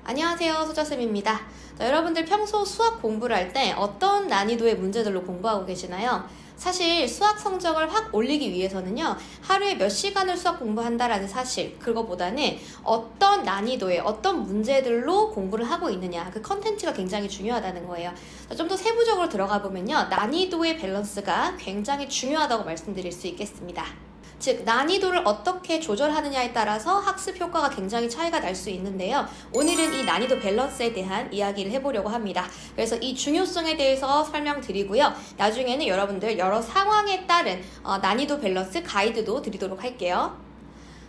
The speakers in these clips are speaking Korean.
안녕하세요, 소저쌤입니다. 여러분들 평소 수학 공부를 할 때 어떤 난이도의 문제들로 공부하고 계시나요? 사실 수학 성적을 확 올리기 위해서는요, 하루에 몇 시간을 수학 공부한다라는 사실, 그거보다는 어떤 난이도의 어떤 문제들로 공부를 하고 있느냐, 그 컨텐츠가 굉장히 중요하다는 거예요. 좀 더 세부적으로 들어가 보면요, 난이도의 밸런스가 굉장히 중요하다고 말씀드릴 수 있겠습니다. 즉, 난이도를 어떻게 조절하느냐에 따라서 학습 효과가 굉장히 차이가 날 수 있는데요. 오늘은 이 난이도 밸런스에 대한 이야기를 해보려고 합니다. 그래서 이 중요성에 대해서 설명드리고요. 나중에는 여러분들 여러 상황에 따른 난이도 밸런스 가이드도 드리도록 할게요.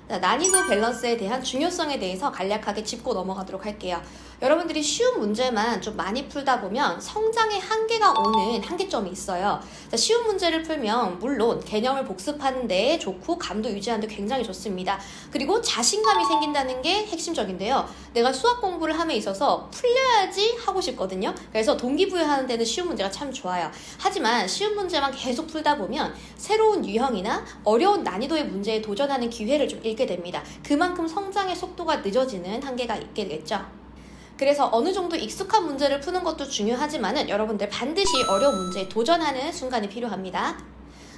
자, 난이도 밸런스에 대한 중요성에 대해서 간략하게 짚고 넘어가도록 할게요. 여러분들이 쉬운 문제만 좀 많이 풀다 보면 성장의 한계가 오는 한계점이 있어요. 자, 쉬운 문제를 풀면 물론 개념을 복습하는 데 좋고 감도 유지하는 데 굉장히 좋습니다. 그리고 자신감이 생긴다는 게 핵심적인데요. 내가 수학 공부를 함에 있어서 풀려야지 하고 싶거든요. 그래서 동기부여하는 데는 쉬운 문제가 참 좋아요. 하지만 쉬운 문제만 계속 풀다 보면 새로운 유형이나 어려운 난이도의 문제에 도전하는 기회를 좀 잃게 됩니다. 그만큼 성장의 속도가 늦어지는 한계가 있게 되겠죠. 그래서 어느 정도 익숙한 문제를 푸는 것도 중요하지만은 여러분들 반드시 어려운 문제에 도전하는 순간이 필요합니다.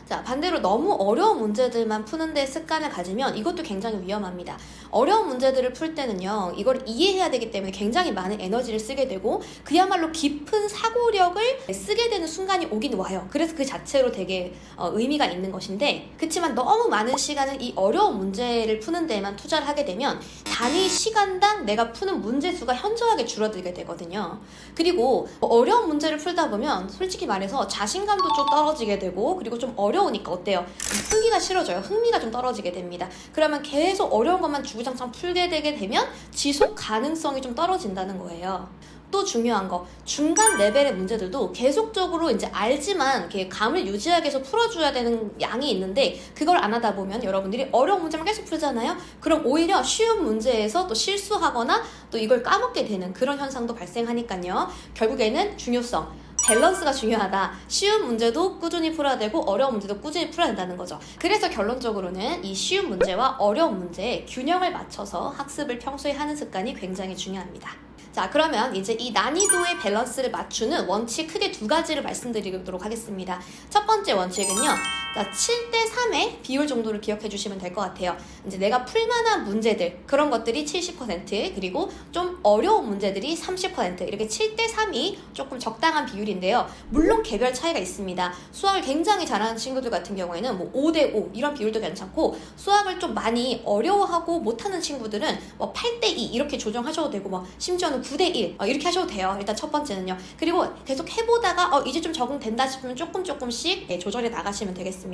자, 반대로 너무 어려운 문제들만 푸는 데 습관을 가지면 이것도 굉장히 위험합니다. 어려운 문제들을 풀 때는요, 이걸 이해해야 되기 때문에 굉장히 많은 에너지를 쓰게 되고 그야말로 깊은 사고력을 쓰게 되는 순간이 오긴 와요. 그래서 그 자체로 되게 의미가 있는 것인데, 그렇지만 너무 많은 시간을 이 어려운 문제를 푸는 데에만 투자를 하게 되면 단위 시간당 내가 푸는 문제 수가 현저하게 줄어들게 되거든요. 그리고 어려운 문제를 풀다 보면 솔직히 말해서 자신감도 좀 떨어지게 되고, 그리고 좀 어려우니까 어때요? 풀기가 싫어져요. 흥미가 좀 떨어지게 됩니다. 그러면 계속 어려운 것만 주구장창 풀게 되게 되면 지속 가능성이 좀 떨어진다는 거예요. 또 중요한 거, 중간 레벨의 문제들도 계속적으로 이제 알지만 이렇게 감을 유지하기 위해서 풀어줘야 되는 양이 있는데, 그걸 안 하다 보면 여러분들이 어려운 문제만 계속 풀잖아요. 그럼 오히려 쉬운 문제에서 또 실수하거나 또 이걸 까먹게 되는 그런 현상도 발생하니까요. 결국에는 중요성, 밸런스가 중요하다. 쉬운 문제도 꾸준히 풀어야 되고 어려운 문제도 꾸준히 풀어야 된다는 거죠. 그래서 결론적으로는 이 쉬운 문제와 어려운 문제의 균형을 맞춰서 학습을 평소에 하는 습관이 굉장히 중요합니다. 자, 그러면 이제 이 난이도의 밸런스를 맞추는 원칙 크게 두 가지를 말씀드리도록 하겠습니다. 첫 번째 원칙은요, 7대3의 비율 정도를 기억해 주시면 될 것 같아요. 이제 내가 풀만한 문제들, 그런 것들이 70%, 그리고 좀 어려운 문제들이 30%, 이렇게 7대3이 조금 적당한 비율인데요. 물론 개별 차이가 있습니다. 수학을 굉장히 잘하는 친구들 같은 경우에는 뭐 5대5 이런 비율도 괜찮고, 수학을 좀 많이 어려워하고 못하는 친구들은 뭐 8대2 이렇게 조정하셔도 되고, 뭐 심지어는 9대1 이렇게 하셔도 돼요. 일단 첫 번째는요. 그리고 계속 해보다가 이제 좀 적응된다 싶으면 조금씩 조절해 나가시면 되겠습니다.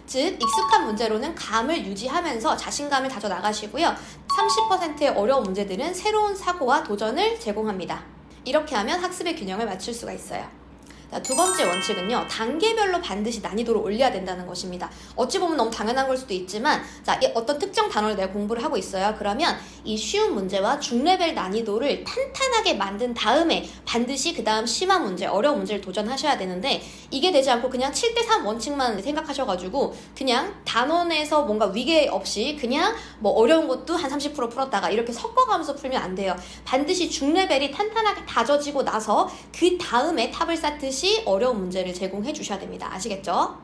즉, 익숙한 문제로는 감을 유지하면서 자신감을 다져 나가시고요. 30%의 어려운 문제들은 새로운 사고와 도전을 제공합니다. 이렇게 하면 학습의 균형을 맞출 수가 있어요. 자, 두 번째 원칙은요, 단계별로 반드시 난이도를 올려야 된다는 것입니다. 어찌 보면 너무 당연한 걸 수도 있지만, 자, 어떤 특정 단어를 내가 공부를 하고 있어요. 그러면 이 쉬운 문제와 중레벨 난이도를 탄탄하게 만든 다음에 반드시 그 다음 심한 문제, 어려운 문제를 도전하셔야 되는데, 이게 되지 않고 그냥 7대3 원칙만 생각하셔가지고 그냥 단원에서 뭔가 위계 없이 그냥 뭐 어려운 것도 한 30% 풀었다가 이렇게 섞어가면서 풀면 안 돼요. 반드시 중레벨이 탄탄하게 다져지고 나서 그 다음에 탑을 쌓듯이 어려운 문제를 제공해 주셔야 됩니다. 아시겠죠?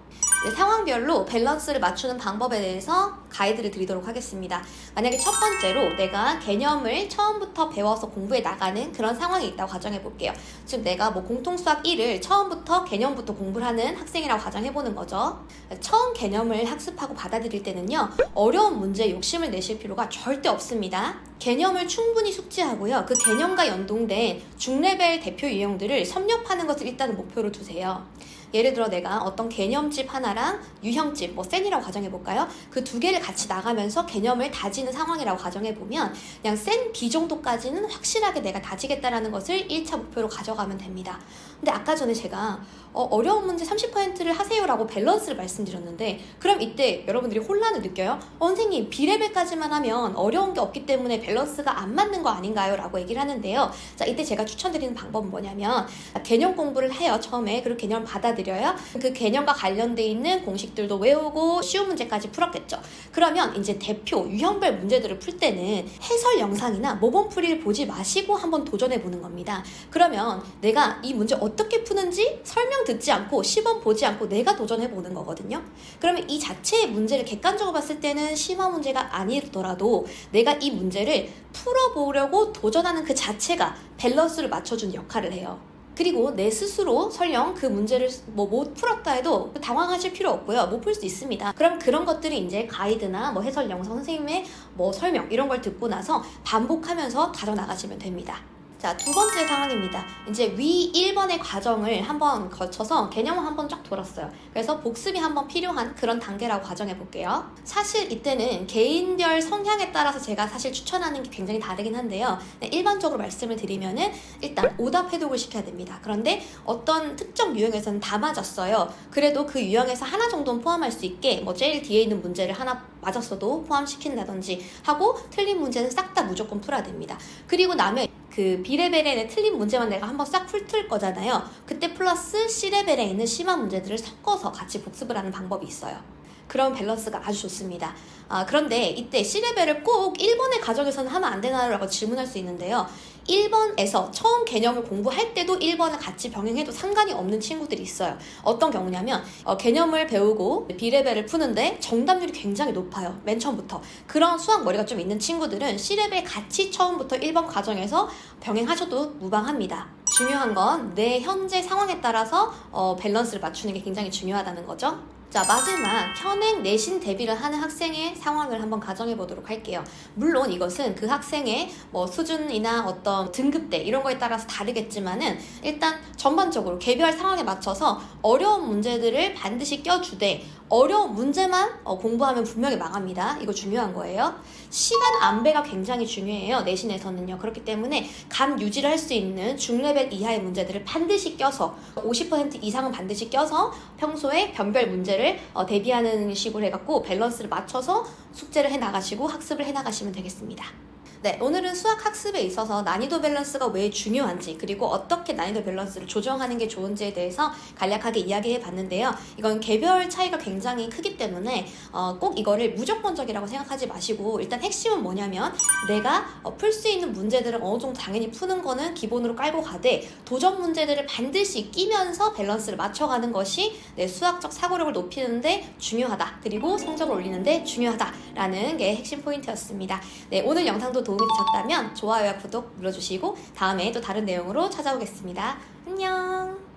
네, 상황별로 밸런스를 맞추는 방법에 대해서 가이드를 드리도록 하겠습니다. 만약에 첫 번째로 내가 개념을 처음부터 배워서 공부해 나가는 그런 상황이 있다고 가정해 볼게요. 즉, 내가 뭐 공통수학 1을 처음부터 개념부터 공부를 하는 학생이라고 가정해 보는 거죠. 처음 개념을 학습하고 받아들일 때는요, 어려운 문제에 욕심을 내실 필요가 절대 없습니다. 개념을 충분히 숙지하고요, 그 개념과 연동된 중레벨 대표 유형들을 섭렵하는 것을 일단은 목표로 두세요. 예를 들어 내가 어떤 개념집 하나랑 유형집, 뭐 센이라고 가정해볼까요? 그 두 개를 같이 나가면서 개념을 다지는 상황이라고 가정해보면 그냥 센 B 정도까지는 확실하게 내가 다지겠다라는 것을 1차 목표로 가져가면 됩니다. 근데 아까 전에 제가 어려운 문제 30%를 하세요라고 밸런스를 말씀드렸는데, 그럼 이때 여러분들이 혼란을 느껴요? 선생님, B레벨까지만 하면 어려운 게 없기 때문에 밸런스가 안 맞는 거 아닌가요? 라고 얘기를 하는데요. 자, 이때 제가 추천드리는 방법은 뭐냐면 개념 공부를 해요. 처음에. 그리고 개념을 받아들여요. 그 개념과 관련돼 있는 공식들도 외우고 쉬운 문제까지 풀었겠죠. 그러면 이제 대표 유형별 문제들을 풀 때는 해설 영상이나 모범풀이를 보지 마시고 한번 도전해 보는 겁니다. 그러면 내가 이 문제 어떻게 푸는지 설명 듣지 않고 시범 보지 않고 내가 도전해 보는 거거든요. 그러면 이 자체의 문제를 객관적으로 봤을 때는 심화 문제가 아니더라도 내가 이 문제를 풀어보려고 도전하는 그 자체가 밸런스를 맞춰준 역할을 해요. 그리고 내 스스로 설령 그 문제를 못 풀었다 해도 당황하실 필요 없고요. 못 풀 수 있습니다. 그럼 그런 것들이 이제 가이드나 해설 영상 선생님의 설명 이런 걸 듣고 나서 반복하면서 가져나가시면 됩니다. 자, 두 번째 상황입니다. 이제 위 1번의 과정을 한번 거쳐서 개념을 한번 쫙 돌았어요. 그래서 복습이 한번 필요한 그런 단계라고 가정해 볼게요. 사실 이때는 개인별 성향에 따라서 제가 사실 추천하는 게 굉장히 다르긴 한데요. 네, 일반적으로 말씀을 드리면은 일단 오답 해독을 시켜야 됩니다. 그런데 어떤 특정 유형에서는 다 맞았어요. 그래도 그 유형에서 하나 정도는 포함할 수 있게 제일 뒤에 있는 문제를 하나 맞았어도 포함시킨다든지 하고 틀린 문제는 싹 다 무조건 풀어야 됩니다. 그리고 나면 그 B레벨에 틀린 문제만 내가 한번 싹 풀 거잖아요. 그때 플러스 C레벨에 있는 심화 문제들을 섞어서 같이 복습을 하는 방법이 있어요. 그런 밸런스가 아주 좋습니다. 그런데 이때 C레벨을 꼭 1번의 과정에서는 하면 안 되나요? 라고 질문할 수 있는데요. 1번에서 처음 개념을 공부할 때도 1번을 같이 병행해도 상관이 없는 친구들이 있어요. 어떤 경우냐면 개념을 배우고 B레벨을 푸는데 정답률이 굉장히 높아요. 맨 처음부터. 그런 수학 머리가 좀 있는 친구들은 C레벨 같이 처음부터 1번 과정에서 병행하셔도 무방합니다. 중요한 건 내 현재 상황에 따라서 밸런스를 맞추는 게 굉장히 중요하다는 거죠. 자, 마지막 현행 내신 대비를 하는 학생의 상황을 한번 가정해 보도록 할게요. 물론 이것은 그 학생의 수준이나 어떤 등급대 이런 거에 따라서 다르겠지만은 일단 전반적으로 개별 상황에 맞춰서 어려운 문제들을 반드시 껴주되 어려운 문제만 공부하면 분명히 망합니다. 이거 중요한 거예요. 시간 안배가 굉장히 중요해요. 내신에서는요. 그렇기 때문에 감 유지를 할 수 있는 중레벨 이하의 문제들을 반드시 껴서 50% 이상은 반드시 껴서 평소에 변별 문제를 대비하는 식으로 해갖고 밸런스를 맞춰서 숙제를 해나가시고 학습을 해나가시면 되겠습니다. 네, 오늘은 수학 학습에 있어서 난이도 밸런스가 왜 중요한지 그리고 어떻게 난이도 밸런스를 조정하는 게 좋은지에 대해서 간략하게 이야기해 봤는데요. 이건 개별 차이가 굉장히 크기 때문에 꼭 이거를 무조건적이라고 생각하지 마시고 일단 핵심은 뭐냐면 내가 풀 수 있는 문제들은 어느 정도 당연히 푸는 거는 기본으로 깔고 가되 도전 문제들을 반드시 끼면서 밸런스를 맞춰가는 것이 내 수학적 사고력을 높이는데 중요하다. 그리고 성적을 올리는데 중요하다라는 게 핵심 포인트였습니다. 네, 오늘 영상도 도움이 되셨다면 좋아요와 구독 눌러주시고 다음에 또 다른 내용으로 찾아오겠습니다. 안녕.